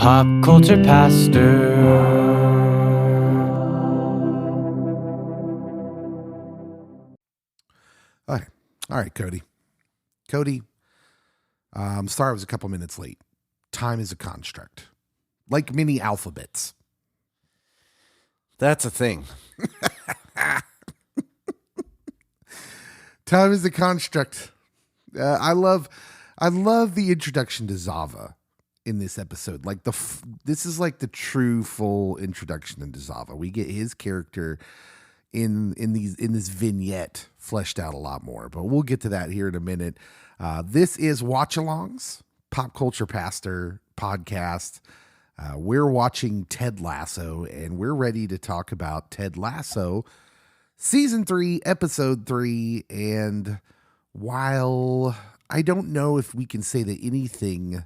Pop culture pastor. All right, Cody. Sorry I was a couple minutes late. Time is a construct, like many alphabets. That's a thing. Time is a construct. I love the introduction to Zava in this episode. Like this is like the true full introduction into Zava. We get his character in this vignette fleshed out a lot more, but we'll get to that here in a minute. This is Watch-Alongs, Pop Culture Pastor podcast. We're watching Ted Lasso, and we're ready to talk about Ted Lasso, season 3, episode 3. And while I don't know if we can say that anything,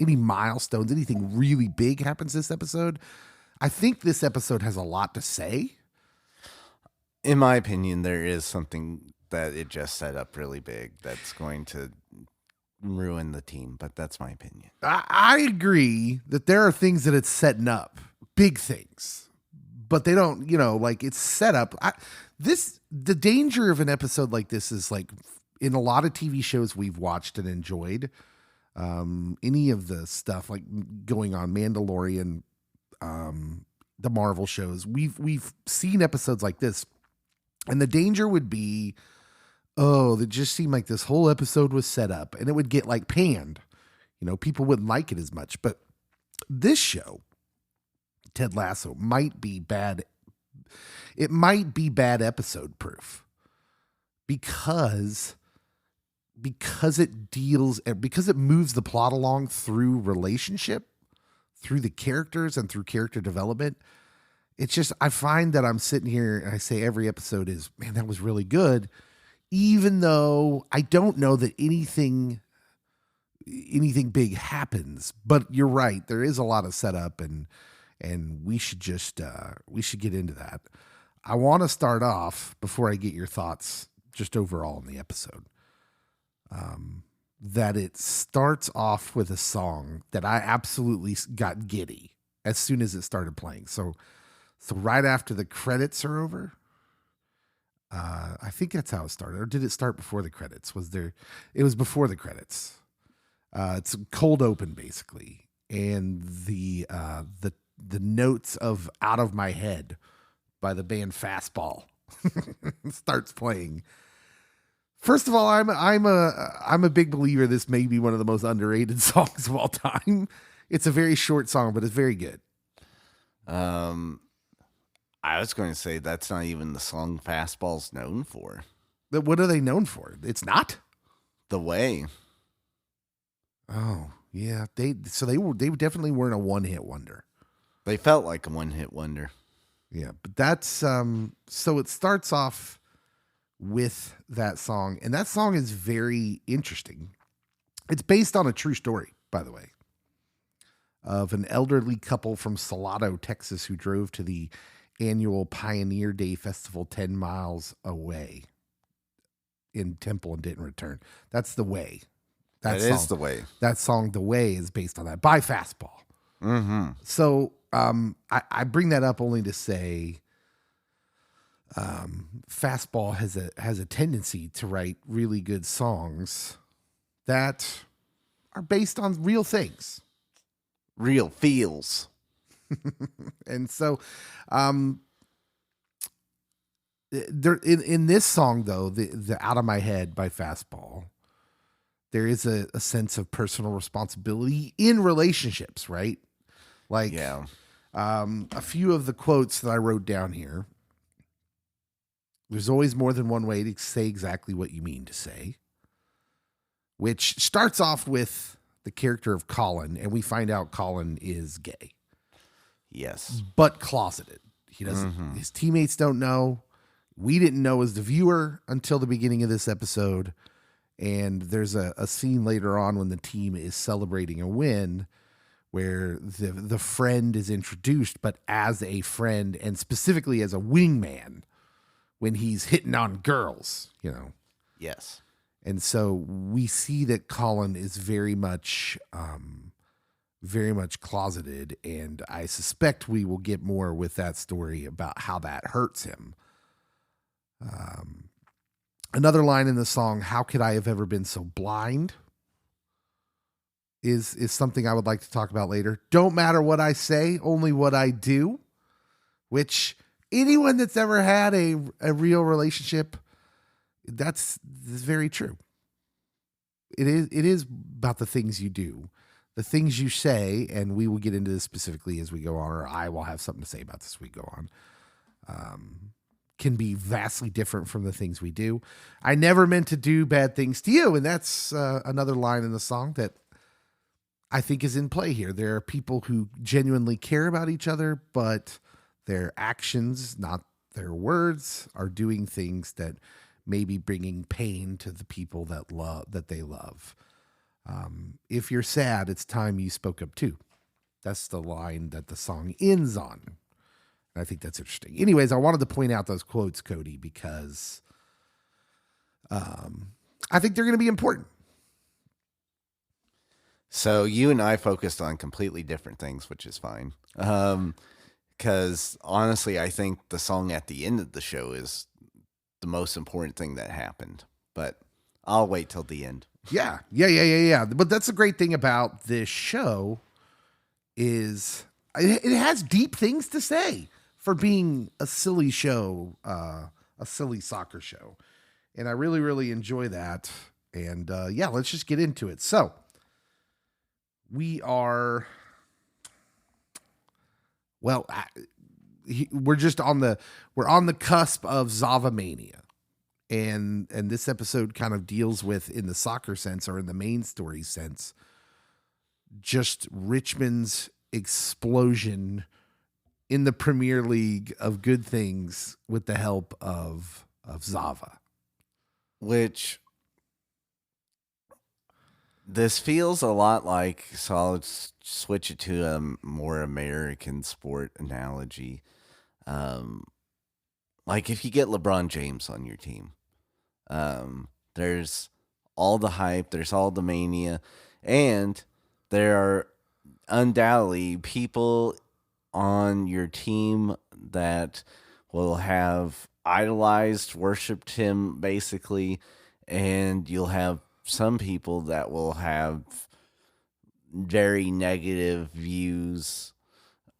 any milestones, anything really big happens this episode, I think this episode has a lot to say. In my opinion, there is something that it just set up really big that's going to ruin the team, but that's my opinion. I agree that there are things that it's setting up, big things, but they don't, like it's set up. The danger of an episode like this is like in a lot of TV shows we've watched and enjoyed, any of the stuff like going on Mandalorian, the Marvel shows, we've seen episodes like this. And the danger would be, it just seemed like this whole episode was set up and it would get like panned. People wouldn't like it as much. But this show, Ted Lasso, might be bad. It might be bad episode proof because it moves the plot along through relationship, through the characters and through character development. It's just, I find that I'm sitting here and I say every episode is, man, that was really good. Even though I don't know that anything big happens, but you're right. There is a lot of setup and we should just, we should get into that. I want to start off before I get your thoughts just overall in the episode. That it starts off with a song that I absolutely got giddy as soon as it started playing. So right after the credits are over, I think that's how it started. Or did it start before the credits? It was before the credits. It's a cold open basically. And the notes of Out of My Head by the band Fastball starts playing. First of all, I'm a big believer this may be one of the most underrated songs of all time. It's a very short song, but it's very good. I was going to say that's not even the song Fastball's known for. What are they known for? It's not? The Way. Oh, yeah. They definitely weren't a one-hit wonder. They felt like a one-hit wonder. Yeah, but that's so it starts off with that song, and that song is very interesting. It's based on a true story, by the way, of an elderly couple from Salado, Texas, who drove to the annual Pioneer Day Festival 10 miles away in Temple and didn't return. That's The Way. That is The Way. That song, The Way, is based on that by Fastball. Mm-hmm. So I bring that up only to say Fastball has a tendency to write really good songs that are based on real things. Real feels. And so there in this song though, the Out of My Head by Fastball, there is a sense of personal responsibility in relationships, right? Like a few of the quotes that I wrote down here. There's always more than one way to say exactly what you mean to say, which starts off with the character of Colin, and we find out Colin is gay. Yes. But closeted. He doesn't, his teammates don't know. We didn't know as the viewer until the beginning of this episode. And there's a scene later on when the team is celebrating a win where the friend is introduced, but as a friend and specifically as a wingman when he's hitting on girls, Yes. And so we see that Colin is very much very much closeted, and I suspect we will get more with that story about how that hurts him. Another line in the song, "How could I have ever been so blind?" is something I would like to talk about later. "Don't matter what I say, only what I do," which anyone that's ever had a real relationship, that's very true. It is about the things you do, the things you say, and we will get into this specifically as we go on, or I will have something to say about this as we go on. Can be vastly different from the things we do. "I never meant to do bad things to you," and that's another line in the song that I think is in play here. There are people who genuinely care about each other, but their actions, not their words, are doing things that may be bringing pain to the people that they love. "If you're sad, it's time you spoke up too." That's the line that the song ends on. And I think that's interesting. Anyways, I wanted to point out those quotes, Cody, because I think they're going to be important. So you and I focused on completely different things, which is fine. Because honestly, I think the song at the end of the show is the most important thing that happened. But I'll wait till the end. Yeah. But that's the great thing about this show is it has deep things to say for being a silly show, a silly soccer show. And I really, really enjoy that. And let's just get into it. So we're on the cusp of Zava-mania. And this episode kind of deals with, in the soccer sense or in the main story sense, just Richmond's explosion in the Premier League of good things with the help of Zava. Which this feels a lot like, so I'll switch it to a more American sport analogy. Like if you get LeBron James on your team, there's all the hype, there's all the mania, and there are undoubtedly people on your team that will have idolized, worshipped him basically, and you'll have some people that will have very negative views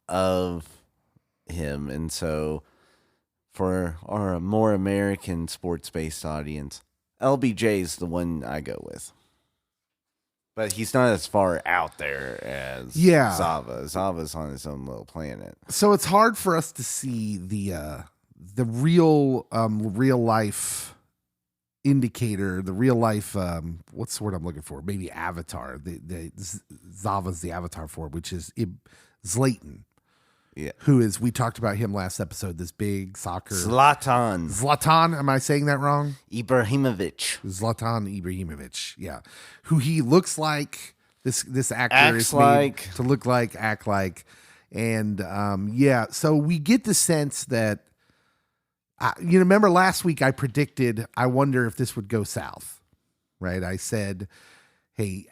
of him. And so for our more American sports-based audience, LBJ is the one I go with. But he's not as far out there as Zava. Zava's on his own little planet. So it's hard for us to see the real life indicator, the real life what's the word I'm looking for? Maybe avatar. The Zava's the avatar for it, which is Zlatan. Yeah. Who is, we talked about him last episode, this big soccer. Zlatan. Am I saying that wrong? Ibrahimovic. Zlatan Ibrahimovic. Yeah. Who he looks like, this actor Acts is like. made to look like, act like. And so we get the sense that, you remember last week I predicted, I wonder if this would go south, right? I said, hey,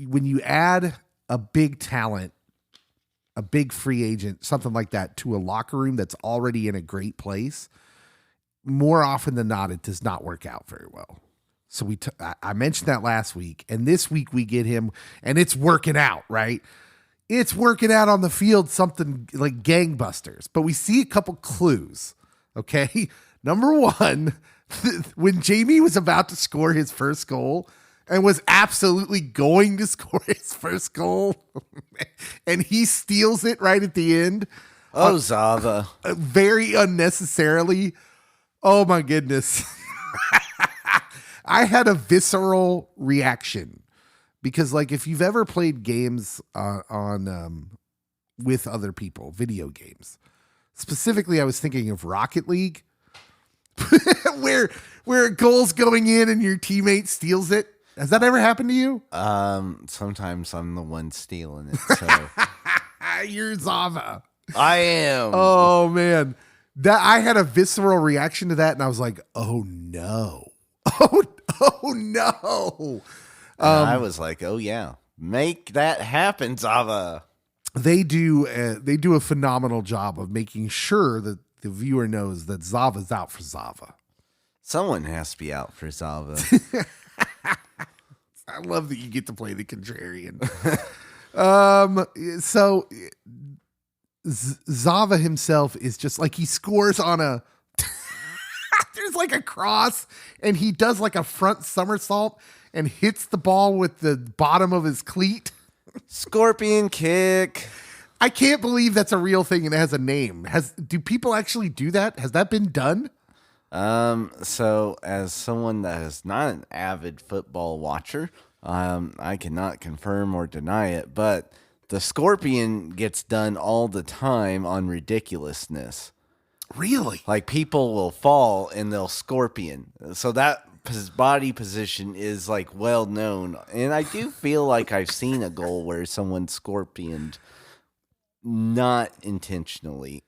when you add a big talent, a big free agent, something like that, to a locker room that's already in a great place, more often than not, it does not work out very well. So I mentioned that last week, and this week we get him, and it's working out, right? It's working out on the field, something like gangbusters. But we see a couple clues, okay? Number one, when Jamie was about to score his first goal, and was absolutely going to score his first goal, and he steals it right at the end. Oh, Zava. Very unnecessarily. Oh, my goodness. I had a visceral reaction because, like, if you've ever played games with other people, video games, specifically, I was thinking of Rocket League, where a goal's going in and your teammate steals it. Has that ever happened to you? Sometimes I'm the one stealing it. So you're Zava. I am. Oh man, I had a visceral reaction to that, and I was like, "Oh no, oh no." I was like, "Oh yeah." Make that happen, Zava. They do a phenomenal job of making sure that the viewer knows that Zava's out for Zava. Someone has to be out for Zava. I love that you get to play the contrarian. So Zava himself is just like, he scores on a there's like a cross, and he does like a front somersault and hits the ball with the bottom of his cleat. Scorpion kick. I can't believe that's a real thing and it has a name. Do people actually do that? Has that been done? So as someone that is not an avid football watcher, I cannot confirm or deny it, but the scorpion gets done all the time on ridiculousness. Really? Like, people will fall and they'll scorpion. So that body position is like well known. And I do feel like I've seen a goal where someone scorpioned, not intentionally.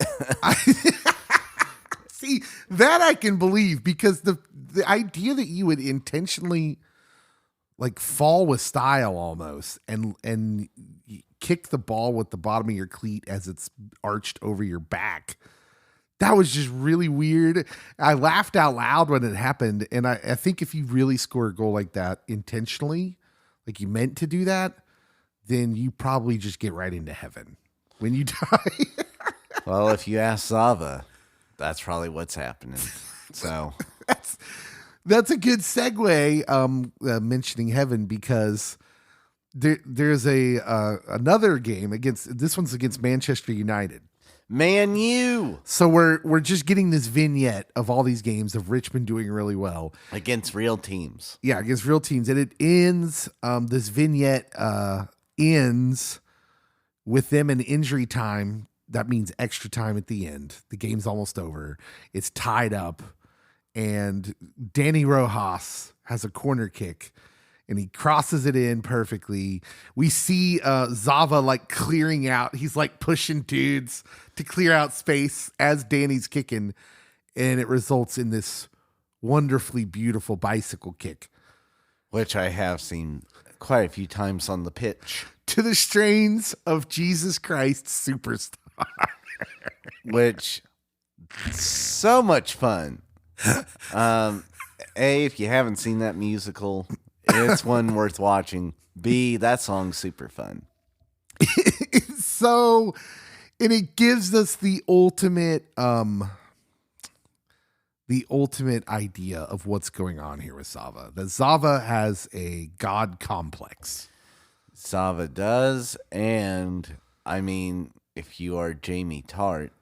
See, that I can believe, because the idea that you would intentionally like fall with style almost and kick the ball with the bottom of your cleat as it's arched over your back, that was just really weird. I laughed out loud when it happened. And I think if you really score a goal like that intentionally, like you meant to do that, then you probably just get right into heaven when you die. Well, if you ask Zava, that's probably what's happening. So that's a good segue, mentioning heaven, because there's another game this one's against Manchester United. Man, you. So we're just getting this vignette of all these games of Richmond doing really well Against real teams. Yeah, against real teams. And it ends, this vignette ends with them in injury time. That means extra time at the end. The game's almost over. It's tied up. And Danny Rojas has a corner kick, and he crosses it in perfectly. We see Zava like clearing out. He's like pushing dudes to clear out space as Danny's kicking. And it results in this wonderfully beautiful bicycle kick, which I have seen quite a few times on the pitch, to the strains of Jesus Christ Superstar. Which, so much fun. A, if you haven't seen that musical, it's one worth watching. B, that song's super fun. So, and it gives us the ultimate idea of what's going on here with Zava. That Zava has a God complex. Zava does, and I mean, if you are Jamie Tart,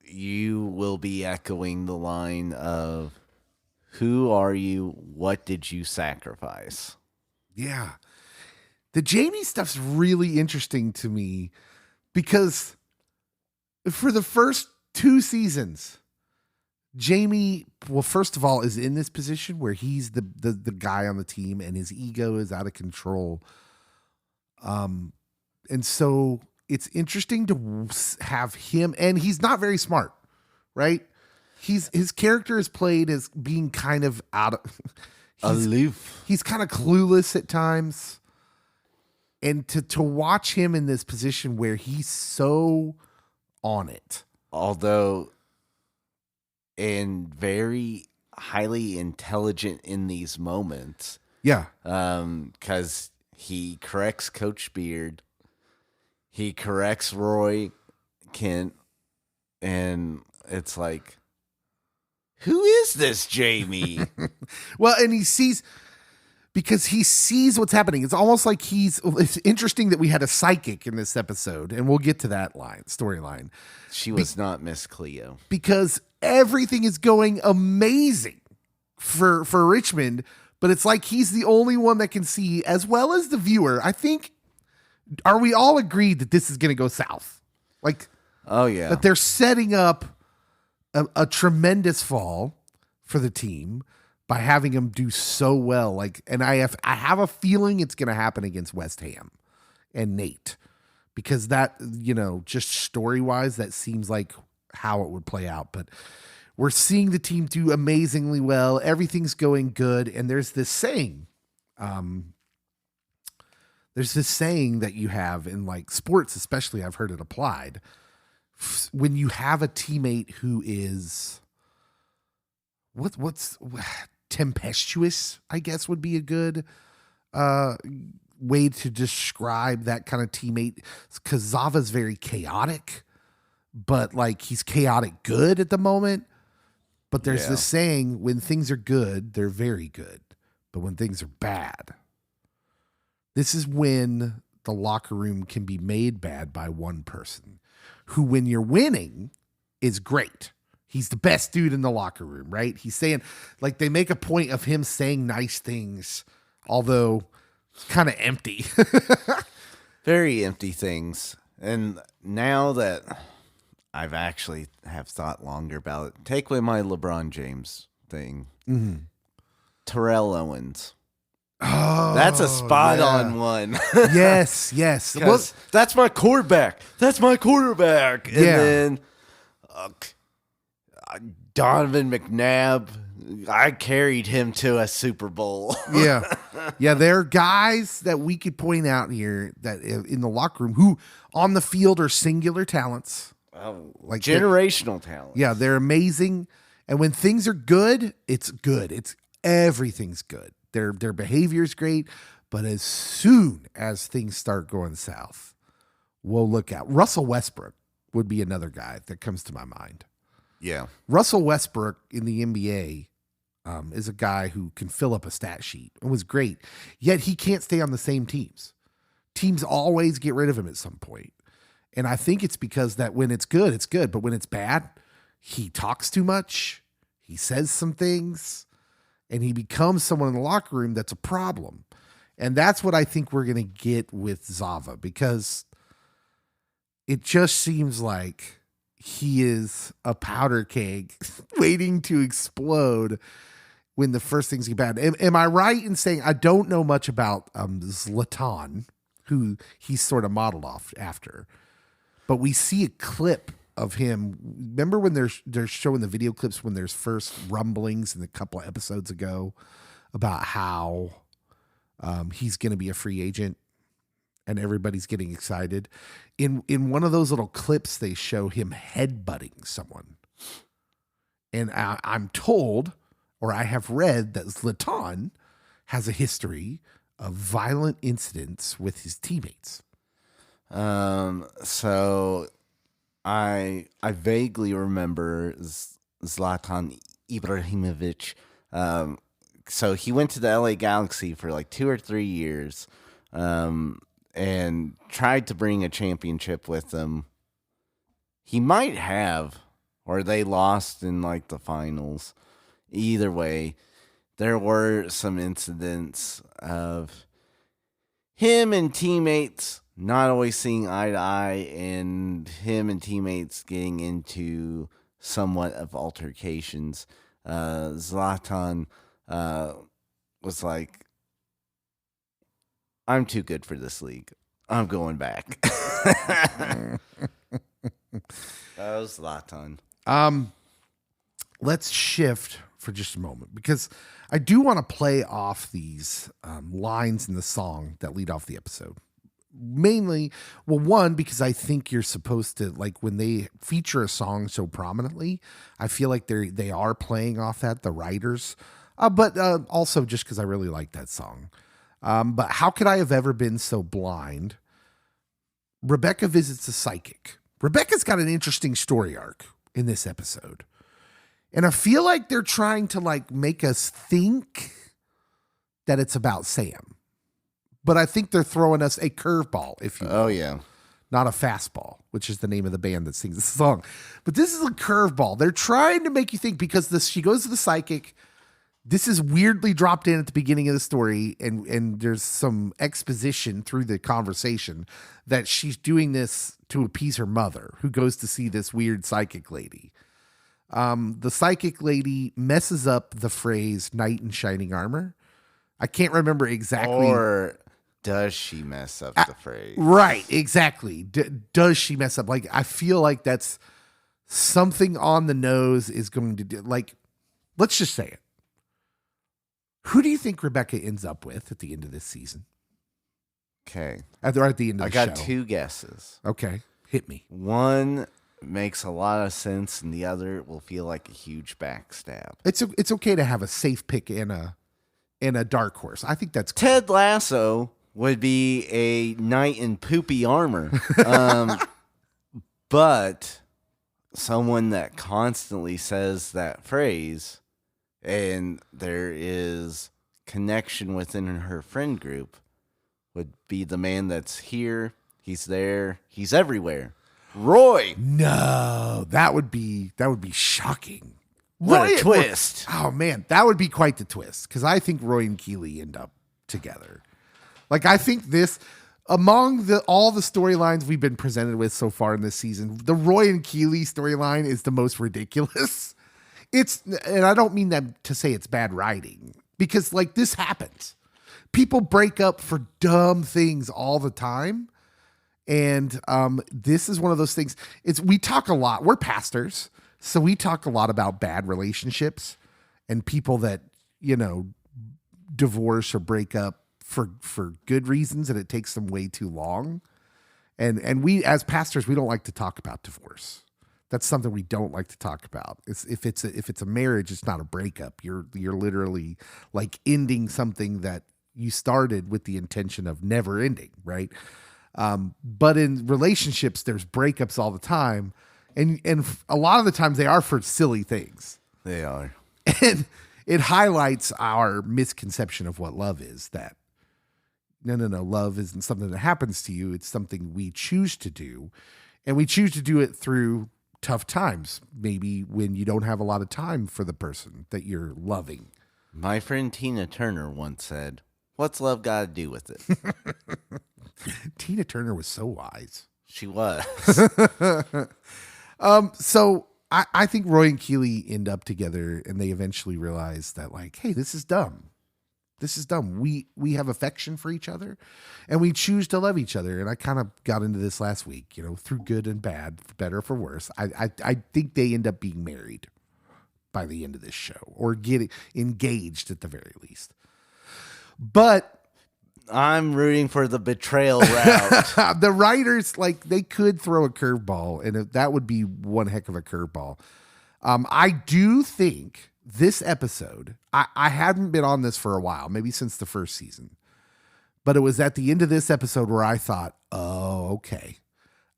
you will be echoing the line of, who are you? What did you sacrifice? Yeah. The Jamie stuff's really interesting to me, because for the first 2 seasons, Jamie, well, first of all, is in this position where he's the guy on the team and his ego is out of control. And so it's interesting to have him, and he's not very smart, right? His character is played as being kind of aloof. He's kind of clueless at times. And to watch him in this position where he's so on it. Although, and very highly intelligent in these moments. Yeah. Because he corrects Coach Beard. He corrects Roy Kent. And it's like, who is this Jamie? Well, and he sees what's happening. It's almost like it's interesting that we had a psychic in this episode, and we'll get to that storyline. She was not Miss Cleo. Because everything is going amazing for Richmond, but it's like he's the only one that can see, as well as the viewer. I think, are we all agreed that this is going to go south? Like, oh yeah, that they're setting up a tremendous fall for the team by having him do so well. Like, and I have a feeling it's going to happen against West Ham and Nate, because that, just story-wise, that seems like how it would play out. But we're seeing the team do amazingly well. Everything's going good. And there's this saying There's this saying that you have in like sports, especially I've heard it applied. When you have a teammate who is what's tempestuous, I guess would be a good way to describe that kind of teammate, because Zava's very chaotic, but like he's chaotic good at the moment. But there's this saying, when things are good, they're very good. But when things are bad, this is when the locker room can be made bad by one person who, when you're winning, is great. He's the best dude in the locker room, right? He's saying, like, they make a point of him saying nice things, although it's kind of empty. Very empty things. And now that I've actually have thought longer about it, take away my LeBron James thing. Mm-hmm. Terrell Owens. Oh, that's a spot on one. Yes. Well, that's my quarterback. And then Donovan McNabb, I carried him to a Super Bowl. Yeah. There are guys that we could point out here that in the locker room who on the field are singular talents. Like generational talent. Yeah, they're amazing. And when things are good, it's good. Everything's good. Their behavior's great. But as soon as things start going south, we'll look out. Russell Westbrook would be another guy that comes to my mind. Yeah. Russell Westbrook in the NBA is a guy who can fill up a stat sheet and was great. Yet he can't stay on the same teams. Teams always get rid of him at some point. And I think it's because that when it's good, it's good. But when it's bad, he talks too much. He says some things. And he becomes someone in the locker room that's a problem. And that's what I think we're going to get with Zava, because it just seems like he is a powder keg waiting to explode when the first things get bad. Am I right in saying I don't know much about Zlatan, who he's sort of modeled off after? But we see a clip of him. Remember when they're showing the video clips when there's first rumblings in a couple of episodes ago about how he's going to be a free agent and everybody's getting excited. In one of those little clips, they show him headbutting someone. And I'm told, or I have read, that Zlatan has a history of violent incidents with his teammates. So I vaguely remember Zlatan Ibrahimovic. So he went to the LA Galaxy for like 2 or 3 years, and tried to bring a championship with them. He might have, or they lost in like the finals. Either way, there were some incidents of him and teammates not always seeing eye to eye, and him and teammates getting into somewhat of altercations. Zlatan was like, I'm too good for this league. I'm going back. That was Zlatan. Let's shift for just a moment, because I do want to play off these lines in the song that lead off the episode. Mainly, well, one, because I think you're supposed to, like, when they feature a song so prominently, I feel like they are playing off that, the writers, but also just because I really like that song. But how could I have ever been so blind? Rebecca visits a psychic. Rebecca's got an interesting story arc in this episode. And I feel like they're trying to like make us think that it's about Sam. But I think they're throwing us a curveball, if you will. Oh, yeah. Not a fastball, which is the name of the band that sings the song. But this is a curveball. They're trying to make you think, because she goes to the psychic. This is weirdly dropped in at the beginning of the story, and there's some exposition through the conversation that she's doing this to appease her mother, who goes to see this weird psychic lady. The psychic lady messes up the phrase "knight in shining armor." I can't remember exactly. Or does she mess up the phrase? Right, exactly. Does she mess up? Like, I feel like that's something on the nose is going to do. Like, let's just say it. Who do you think Rebecca ends up with at the end of this season? Okay. At the end of the I got show. 2 guesses. Okay, hit me. One makes a lot of sense, and the other will feel like a huge backstab. It's okay to have a safe pick in a dark horse. I think that's cool. Ted Lasso would be a knight in poopy armor. But someone that constantly says that phrase, and there is connection within her friend group, would be the man that's here, he's there, he's everywhere. Roy. No, that would be shocking. What a twist. Oh man, that would be quite the twist, because I think Roy and Keeley end up together. Like, I think this, among all the storylines we've been presented with so far in this season, the Roy and Keeley storyline is the most ridiculous. And I don't mean that to say it's bad writing, because like this happens. People break up for dumb things all the time. And this is one of those things. We talk a lot. We're pastors, so we talk a lot about bad relationships and people that, divorce or break up for good reasons, and it takes them way too long. And we, as pastors, we don't like to talk about divorce. That's something we don't like to talk about. If it's a marriage, it's not a breakup. You're literally like ending something that you started with the intention of never ending, right? But in relationships, there's breakups all the time, and a lot of the times they are for silly things. They are, and it highlights our misconception of what love is. That no, love isn't something that happens to you. It's something we choose to do, and we choose to do it through tough times. Maybe when you don't have a lot of time for the person that you're loving. My friend Tina Turner once said, "What's love got to do with it?" Tina Turner was so wise. She was. So I think Roy and Keeley end up together, and they eventually realize that, like, hey, this is dumb. This is dumb. We have affection for each other, and we choose to love each other. And I kind of got into this last week, through good and bad, for better or for worse. I think they end up being married by the end of this show, or getting engaged at the very least. But I'm rooting for the betrayal route. the writers, they could throw a curveball, and that would be one heck of a curveball. I do think this episode, I hadn't been on this for a while, maybe since the first season, but it was at the end of this episode where I thought, oh, okay,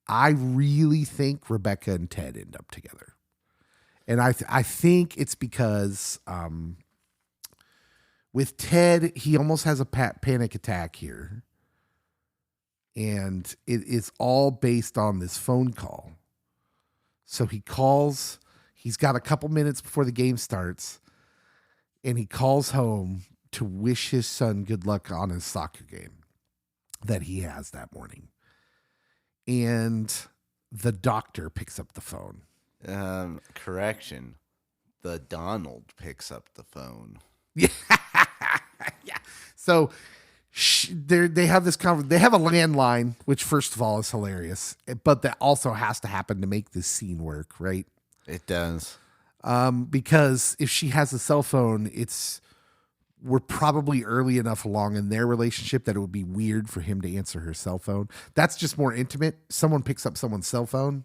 I really think Rebecca and Ted end up together. And I think it's because with Ted, he almost has a panic attack here. And it is all based on this phone call. So he calls, he's got a couple minutes before the game starts, and he calls home to wish his son good luck on his soccer game that he has that morning. And the doctor picks up the phone. Correction. The Donald picks up the phone. Yeah. Yeah. So they have this they have a landline, which first of all is hilarious, but that also has to happen to make this scene work, right? It does. Because if she has a cell phone, we're probably early enough along in their relationship that it would be weird for him to answer her cell phone. That's just more intimate. Someone picks up someone's cell phone.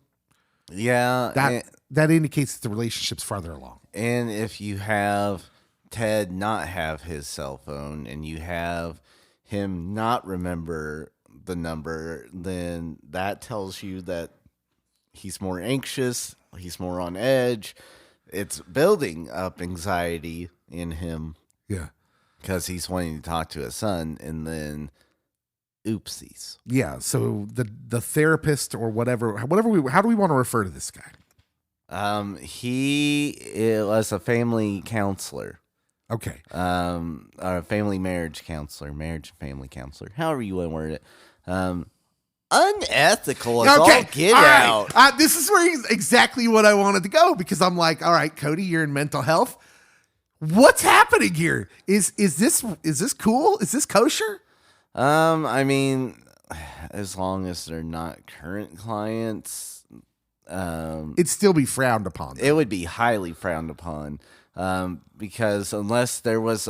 Yeah. That indicates that the relationship's farther along. And if you have Ted not have his cell phone, and you have him not remember the number, then that tells you that he's more anxious, he's more on edge. It's building up anxiety in him. Yeah. Because he's wanting to talk to his son, and then oopsies. Yeah. So the therapist or whatever how do we want to refer to this guy? He was a family counselor. Okay. A family marriage and family counselor. However you want to word it. Unethical as all get out. This is where exactly what I wanted to go, because I'm like, all right, Cody, you're in mental health. What's happening here? Is this cool? Is this kosher? I mean, as long as they're not current clients, it'd still be frowned upon. It would be highly frowned upon. Because unless there was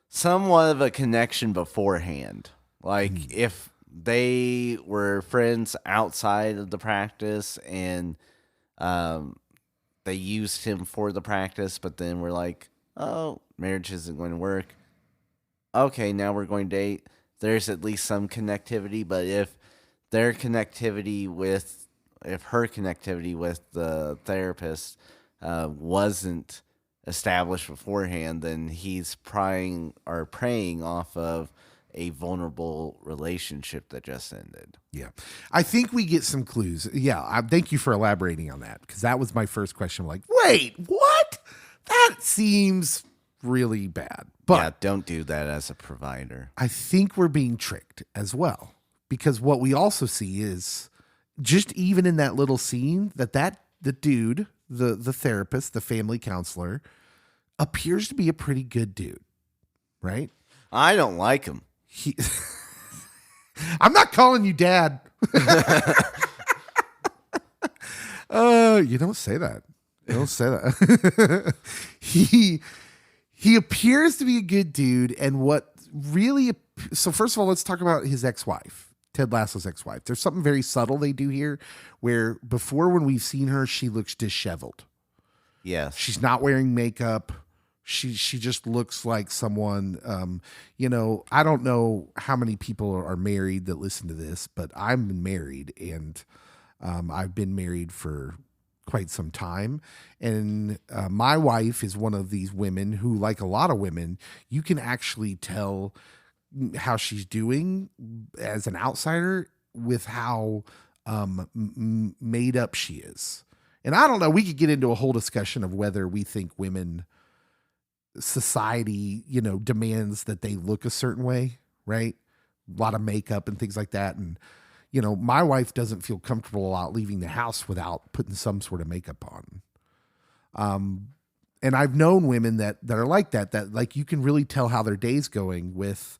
somewhat of a connection beforehand, Like if they were friends outside of the practice and they used him for the practice, but then we're like, oh, marriage isn't going to work. Okay, now we're going to date. There's at least some connectivity, but if her connectivity with the therapist wasn't established beforehand, then he's preying off of a vulnerable relationship that just ended. Yeah. I think we get some clues. Yeah. Thank you for elaborating on that, because that was my first question. I'm like, wait, what? That seems really bad. But yeah, don't do that as a provider. I think we're being tricked as well, because what we also see is just even in that little scene the dude, the therapist, the family counselor, appears to be a pretty good dude, right? I don't like him. I'm not calling you dad. You don't say that. You don't say that. He appears to be a good dude, and so first of all, let's talk about his ex-wife, Ted Lasso's ex-wife. There's something very subtle they do here, where before, when we've seen her, she looks disheveled. Yes. She's not wearing makeup. She just looks like someone, I don't know how many people are married that listen to this, but I'm married, and I've been married for quite some time. And my wife is one of these women who, like a lot of women, you can actually tell how she's doing as an outsider with how made up she is. And I don't know, we could get into a whole discussion of whether we think society, demands that they look a certain way, right? A lot of makeup and things like that. And, my wife doesn't feel comfortable a lot leaving the house without putting some sort of makeup on. And I've known women that are like that like you can really tell how their day's going with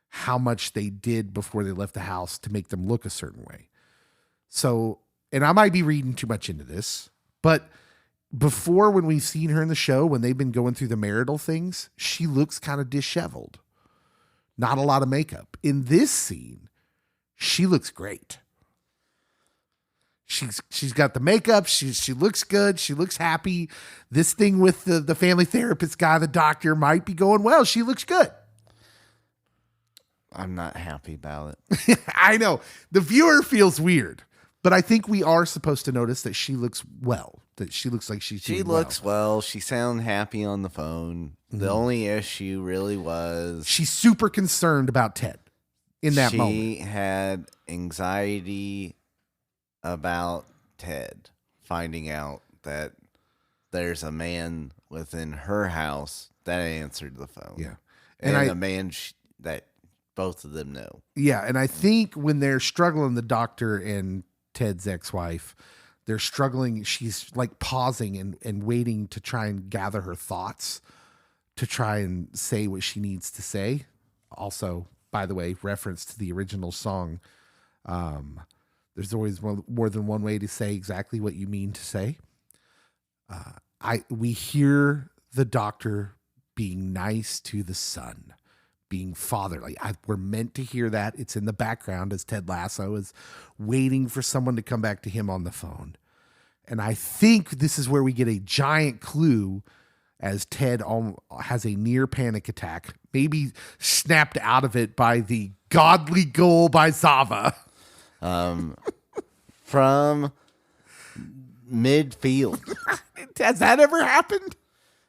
how much they did before they left the house to make them look a certain way. So, and I might be reading too much into this, but before, when we've seen her in the show, when they've been going through the marital things, she looks kind of disheveled. Not a lot of makeup. In this scene, she looks great. She's got the makeup. She looks good. She looks happy. This thing with the family therapist guy, the doctor, might be going well. She looks good. I'm not happy about it. I know. The viewer feels weird, but I think we are supposed to notice that she looks well. That she looks like she looks well. She sounded happy on the phone. Mm-hmm. The only issue really was she's super concerned about Ted in that moment. She had anxiety about Ted finding out that there's a man within her house that answered the phone. Yeah. And a man that both of them know. Yeah. And I think when they're struggling, the doctor and Ted's ex-wife, they're struggling. She's like pausing and waiting to try and gather her thoughts to try and say what she needs to say. Also, by the way, reference to the original song. There's always more than one way to say exactly what you mean to say. We hear the doctor being nice to the son, being fatherly. We're meant to hear that. It's in the background as Ted Lasso is waiting for someone to come back to him on the phone. And I think this is where we get a giant clue as Ted has a near panic attack, maybe snapped out of it by the godly goal by Zava. From midfield. Has that ever happened?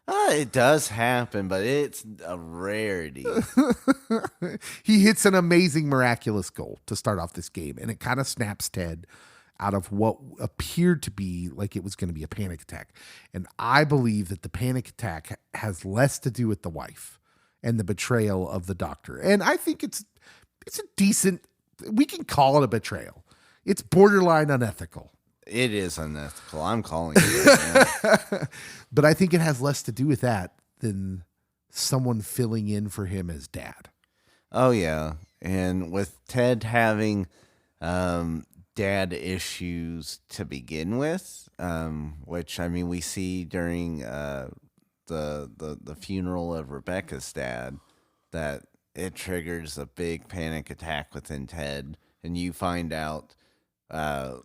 It does happen, but it's a rarity. He hits an amazing, miraculous goal to start off this game, and it kind of snaps Ted out of what appeared to be like it was going to be a panic attack. And I believe that the panic attack has less to do with the wife and the betrayal of the doctor. And I think it's a decent, we can call it a betrayal. It's borderline unethical. It is unethical. I'm calling it. But I think it has less to do with that than someone filling in for him as dad. Oh, yeah. And with Ted having dad issues to begin with, which, I mean, we see during the funeral of Rebecca's dad, that it triggers a big panic attack within Ted, and you find out uh,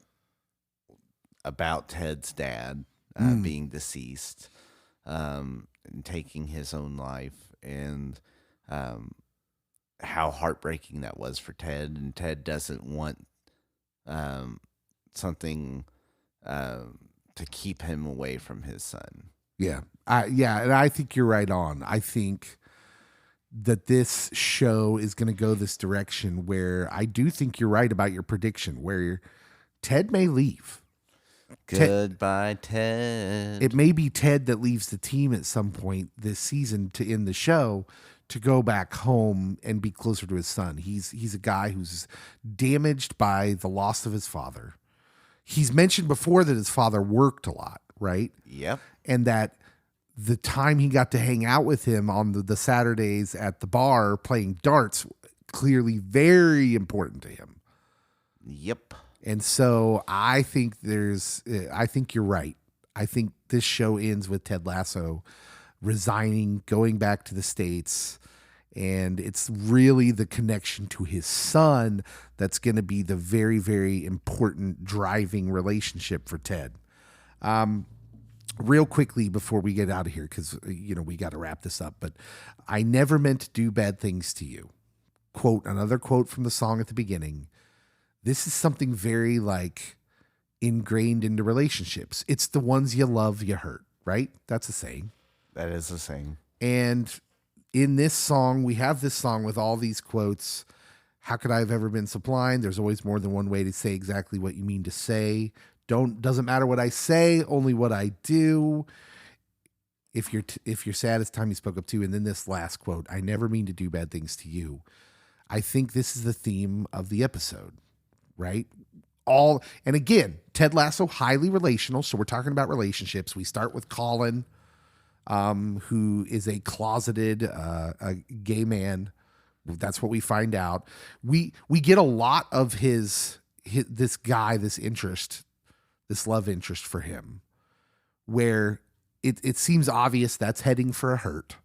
about Ted's dad being deceased, and taking his own life, and um, how heartbreaking that was for Ted. And Ted doesn't want um, something to keep him away from his son. Yeah. And I think you're right on. I think that this show is going to go this direction where I do think you're right about your prediction, where Ted may leave. Goodbye, Ted. It may be Ted that leaves the team at some point this season to end the show, to go back home and be closer to his son. He's a guy who's damaged by the loss of his father. He's mentioned before that his father worked a lot, right? Yep. And that the time he got to hang out with him on the Saturdays at the bar playing darts, clearly very important to him. Yep. And so I think you're right. I think this show ends with Ted Lasso resigning, going back to the States, and it's really the connection to his son that's going to be the very, very important driving relationship for Ted. Real quickly before we get out of here, because we got to wrap this up, but I never meant to do bad things to you. Another quote from the song at the beginning. This is something very ingrained into relationships. It's the ones you love, you hurt, right? That's a saying. That is a saying. And in this song, we have this song with all these quotes. How could I have ever been so blind? There's always more than one way to say exactly what you mean to say. Doesn't matter what I say, only what I do. If you're sad, it's time you spoke up to. And then this last quote, I never mean to do bad things to you. I think this is the theme of the episode, right? And again, Ted Lasso, highly relational. So we're talking about relationships. We start with Colin, who is a closeted a gay man. That's what we find out. We get a lot of this guy, this love interest for him, where it seems obvious that's heading for a hurt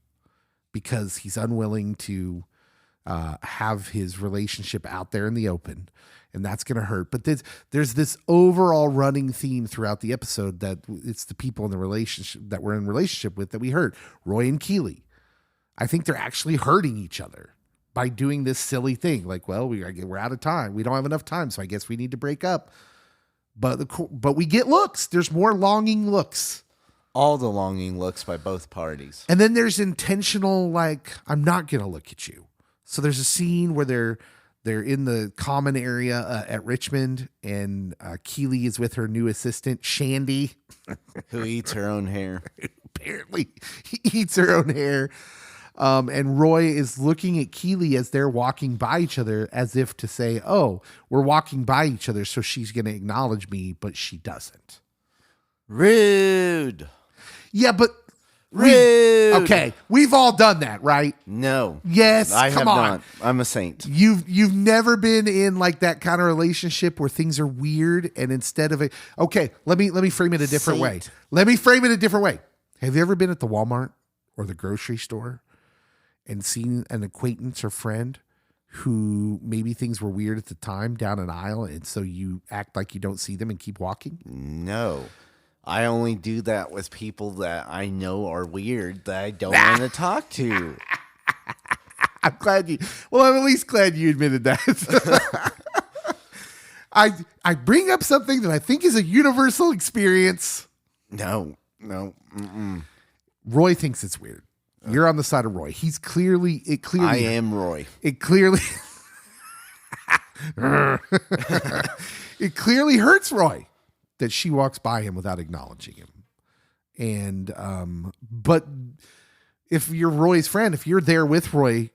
because he's unwilling to have his relationship out there in the open, and that's going to hurt. But there's this overall running theme throughout the episode that it's the people in the relationship that we're in relationship with that we hurt. Roy and Keeley, I think they're actually hurting each other by doing this silly thing. We're out of time. We don't have enough time, so I guess we need to break up. But we get looks. There's more longing looks. All the longing looks by both parties. And then there's intentional, I'm not going to look at you. So there's a scene where they're in the common area at Richmond, and Keeley is with her new assistant, Shandy. Who eats her own hair. Apparently, he eats her own hair. And Roy is looking at Keeley as they're walking by each other as if to say, oh, we're walking by each other, so she's going to acknowledge me, but she doesn't. Rude. Yeah, but... Rude. Okay, we've all done that, right? No. Yes, I come have on. not. I'm a saint. You've never been in that kind of relationship where things are weird, and instead of okay, let me frame it a different way. Let me frame it a different way. Have you ever been at the Walmart or the grocery store and seen an acquaintance or friend who maybe things were weird at the time down an aisle, and so you act like you don't see them and keep walking? No. I only do that with people that I know are weird that I don't want to talk to. I'm at least glad you admitted that. I bring up something that I think is a universal experience. No. Mm-mm. Roy thinks it's weird. You're on the side of Roy. I am Roy. It clearly hurts Roy that she walks by him without acknowledging him. And but if you're Roy's friend, if you're there with Roy,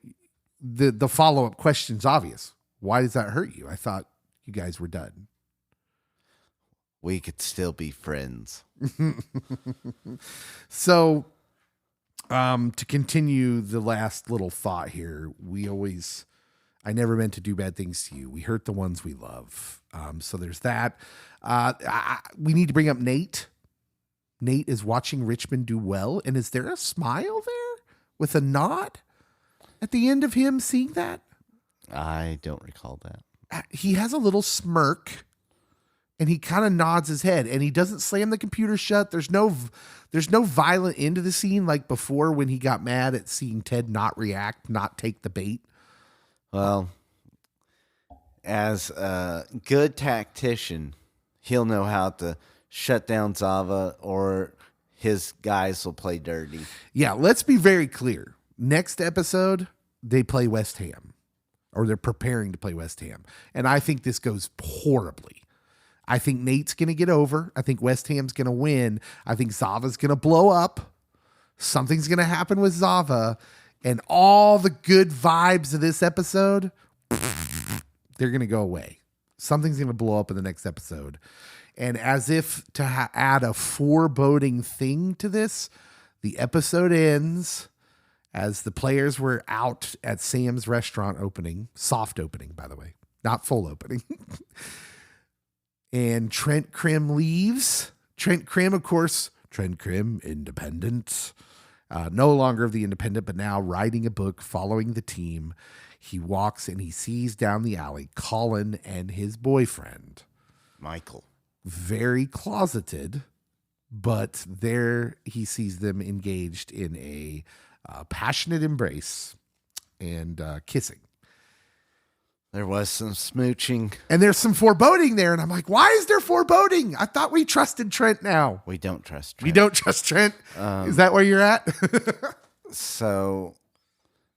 the follow-up question's obvious. Why does that hurt you? I thought you guys were done. We could still be friends. So, to continue the last little thought here, I never meant to do bad things to you. We hurt the ones we love. So there's that. We need to bring up Nate. Nate is watching Richmond do well. And is there a smile there with a nod? at the end of him seeing that? I don't recall that. He has a little smirk and he kind of nods his head and he doesn't slam the computer shut. There's no violent end to the scene like before when he got mad at seeing Ted not react, not take the bait. Well, as a good tactician, he'll know how to shut down Zava, or his guys will play dirty. Yeah, let's be very clear. Next episode, they play West Ham, or they're preparing to play West Ham. And I think this goes horribly. I think Nate's going to get over. I think West Ham's going to win. I think Zava's going to blow up. Something's going to happen with Zava. And all the good vibes of this episode, they're going to go away. Something's going to blow up in the next episode. And as if to add a foreboding thing to this, the episode ends as the players were out at Sam's restaurant opening. Soft opening, by the way. Not full opening. And Trent Krim leaves. Trent Krim, of course, Trent Krim, independent. No longer of the Independent, but now writing a book, following the team. He walks and he sees down the alley Colin and his boyfriend. Michael. Very closeted, but there he sees them engaged in a passionate embrace and kissing. There was some smooching. And there's some foreboding there. And I'm like, why is there foreboding? I thought we trusted Trent now. We don't trust Trent. We don't trust Trent? Is that where you're at? So,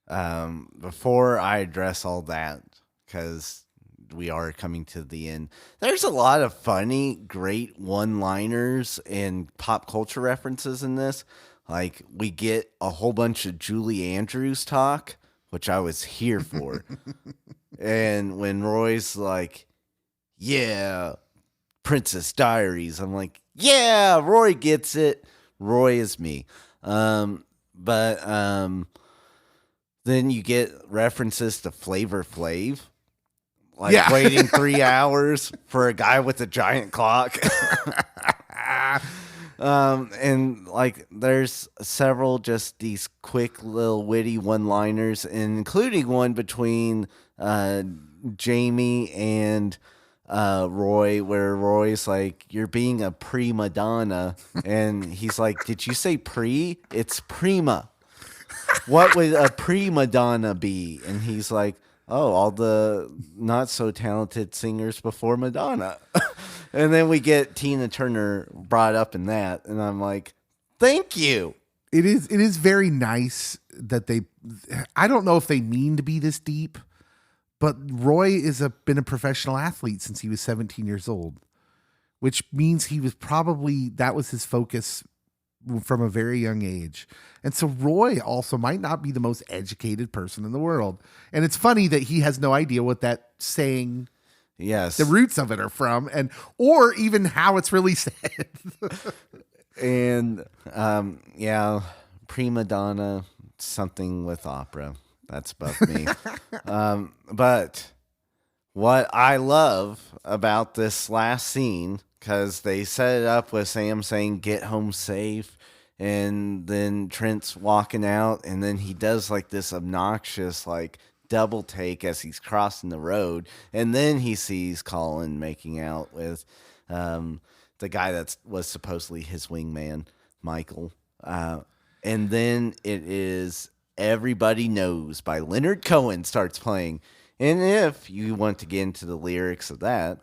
before I address all that, because we are coming to the end, there's a lot of funny, great one-liners and pop culture references in this. Like, we get a whole bunch of Julie Andrews talk, which I was here for. And when Roy's like, yeah, Princess Diaries, I'm like, yeah, Roy gets it. Roy is me. But then you get references to Flavor Flav. Like waiting 3 hours for a guy with a giant clock. And like there's several just these quick little witty one-liners, including one between Jamie and Roy, where Roy's like, you're being a Pre-Madonna. And he's like, did you say pre? It's prima. What would a Pre-Madonna be? And he's like, oh, all the not so talented singers before Madonna. And then we get Tina Turner brought up in that. And I'm like, thank you. It is very nice that I don't know if they mean to be this deep, but Roy been a professional athlete since he was 17 years old, which means that was his focus from a very young age. And so Roy also might not be the most educated person in the world. And it's funny that he has no idea what that saying, yes, the roots of it are from, or even how it's really said. And Prima Donna, something with opera. That's above me. But what I love about this last scene, because they set it up with Sam saying, get home safe. And then Trent's walking out, and then he does like this obnoxious like double take as he's crossing the road, and then he sees Colin making out with the guy that was supposedly his wingman, Michael. And then it is Everybody Knows by Leonard Cohen starts playing. And if you want to get into the lyrics of that,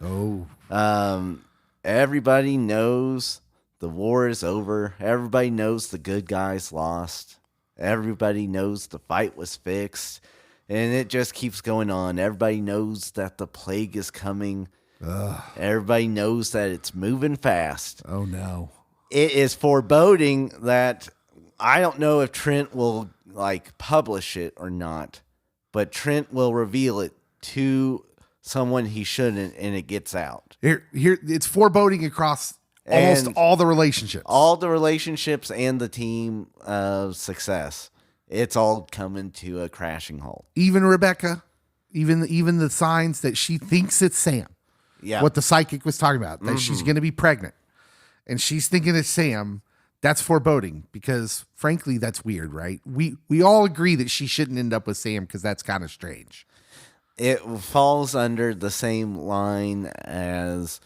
everybody knows the war is over. Everybody knows the good guys lost. Everybody knows the fight was fixed. And it just keeps going on. Everybody knows that the plague is coming. Ugh. Everybody knows that it's moving fast. Oh, no. It is foreboding that I don't know if Trent will like publish it or not, but Trent will reveal it to someone he shouldn't, and it gets out. Here, it's foreboding across almost all the relationships. All the relationships and the team of success. It's all coming to a crashing halt. Even Rebecca, even the signs that she thinks it's Sam. Yeah. What the psychic was talking about, that she's going to be pregnant. And she's thinking it's Sam. That's foreboding because, frankly, that's weird, right? We all agree that she shouldn't end up with Sam because that's kind of strange. It falls under the same line as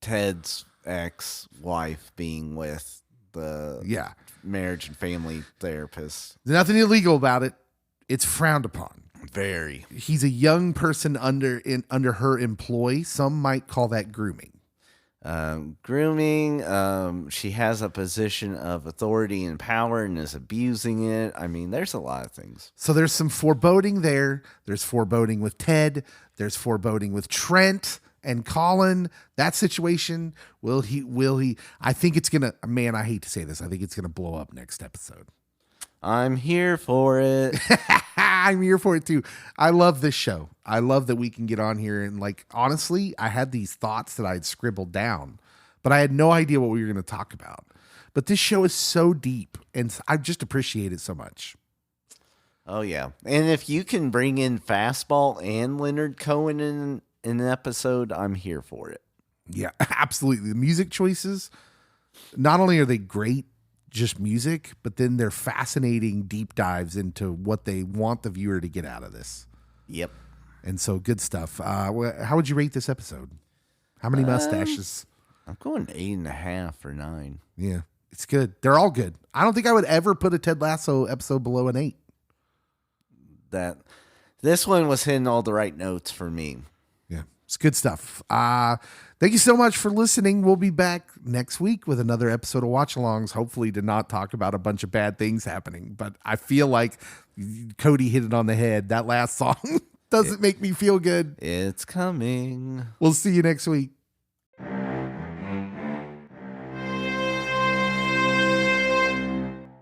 Ted's ex-wife being with the marriage and family therapist. There's nothing illegal about it. It's frowned upon. Very. He's a young person under her employ. Some might call that grooming. Grooming. She has a position of authority and power and is abusing it. I mean, there's a lot of things. So there's some foreboding there. There's foreboding with Ted. There's foreboding with Trent and Colin. That situation. Will he? I think it's going to, man, I hate to say this. I think it's going to blow up next episode. I'm here for it. I'm here for it too. I love this show. I love that we can get on here and, like, honestly, I had these thoughts that I had scribbled down, but I had no idea what we were going to talk about. But this show is so deep and I just appreciate it so much. Oh yeah. And if you can bring in Fastball and Leonard Cohen in an episode, I'm here for it. Yeah, absolutely. The music choices, not only are they great, just music, but then they're fascinating deep dives into what they want the viewer to get out of this. Yep. And so good stuff. How would you rate this episode? How many mustaches? I'm going 8.5 or 9. Yeah, it's good. They're all good. I don't think I would ever put a Ted Lasso episode below an 8. This one was hitting all the right notes for me. Yeah, it's good stuff. Thank you so much for listening. We'll be back next week with another episode of Watch Alongs, hopefully to not talk about a bunch of bad things happening. But I feel like Cody hit it on the head. That last song doesn't make me feel good. It's coming. We'll see you next week.